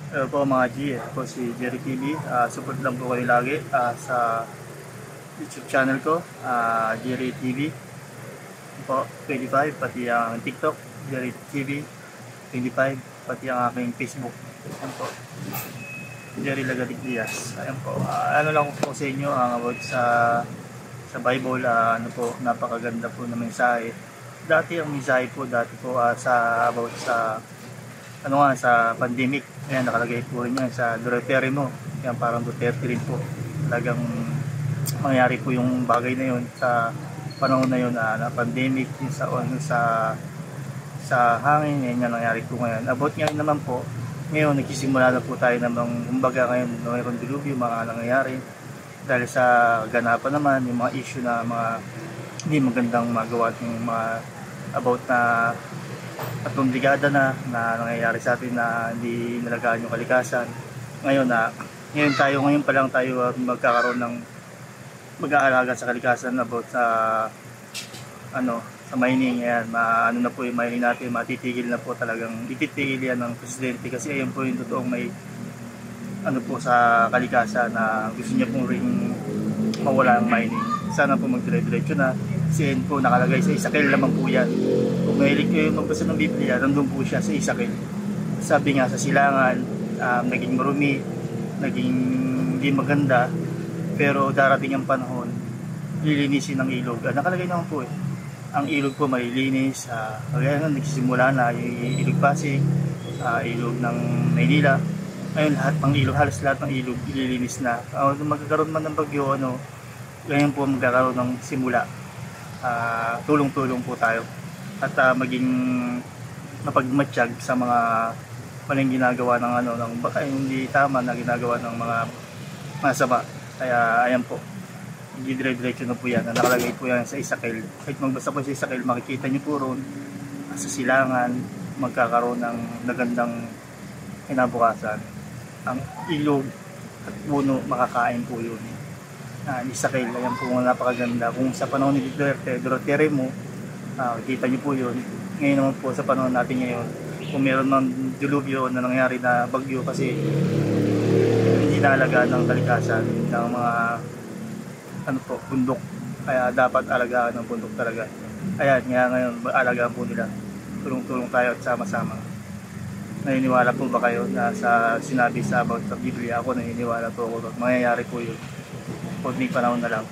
Hello po mga G, ako po si Jerry TV. Support lang po kayo lagi sa YouTube channel ko, Jerry TV po, 25, pati ang TikTok, Jerry TV 25, pati ang aking Facebook. Ayan po, Jerry Lagadik Diaz. Ayan po, ano lang po sa inyo about sa Bible. Ano po, napakaganda po na mensahe. Dati ang mensahe po, sa about sa sa pandemic. Ayan, nakalagay po rin yan sa Duterte mo. Yan, parang Duterte rin po. Talagang mangyari po yung bagay na yun sa panahon na yun na pandemic, yung sa hangin. Yan yung nangyari po ngayon. About ngayon naman po, ngayon nagsisimula na po tayo namang kumbaga ngayon mayroong dilubyo, mga nangyayari dahil sa ganapan naman yung mga issue na mga hindi magandang magawa ng mga about na tatlong dekada na nangyayari sa atin na hindi nalagaan yung kalikasan. Ngayon ngayon pa lang tayo magkakaroon ng mag-aalaga sa kalikasan about sa mining. Ayan, ano na po yung mining natin, matitigil na po, talagang ititigil yan ng presidente kasi ayun po yung totoong may po sa kalikasan na gusto niya pong ring mawala ang mining. Sana po magdire-diretso na. Kasi po nakalagay sa Ezekiel naman po yan. Kung mahilig kayo magbasa ng Biblia, nandun po siya sa Ezekiel. Sabi nga sa silangan, naging marumi, naging hindi maganda, pero darating ang panahon, lilinisin ng ilog. Nakalagay naman po ang ilog po malilinis. Kaya nga nagsisimula na yung ilog Pasig, ilog ng Maynila. Ngayon halos lahat ng ilog ililinis na. Magkakaroon man ng bagyo, ganyan po magkakaroon ng simula. Tulong-tulong po tayo at maging mapagmatsyag sa mga maling ginagawa ng baka hindi tama na ginagawa ng mga masama. Kaya ayan po, dire-diretso na po yan. Nakalagay po yan sa Ezekiel. Kahit magbasa po sa Ezekiel, makikita nyo po ron sa silangan magkakaroon ng nagandang kinabukasan. Ang ilog at puno makakain po yun. Ezekiel, ayan po napakaganda. Kung sa panahon ni Duterte mo, kita nyo po yun. Ngayon naman po sa panahon natin ngayon, kung meron ng dilubyo na nangyari na bagyo kasi hindi naalagaan ng kalikasan ng mga bundok. Kaya dapat alagaan ng bundok talaga. Ayan, ngayon alagaan po nila. Tulong-tulong tayo at sama-sama. Naniniwala po ba kayo na sa sinabi sa about sa Biblia? Ako naniniwala po ako. Mangyayari po yun. Kunting panahon na lang.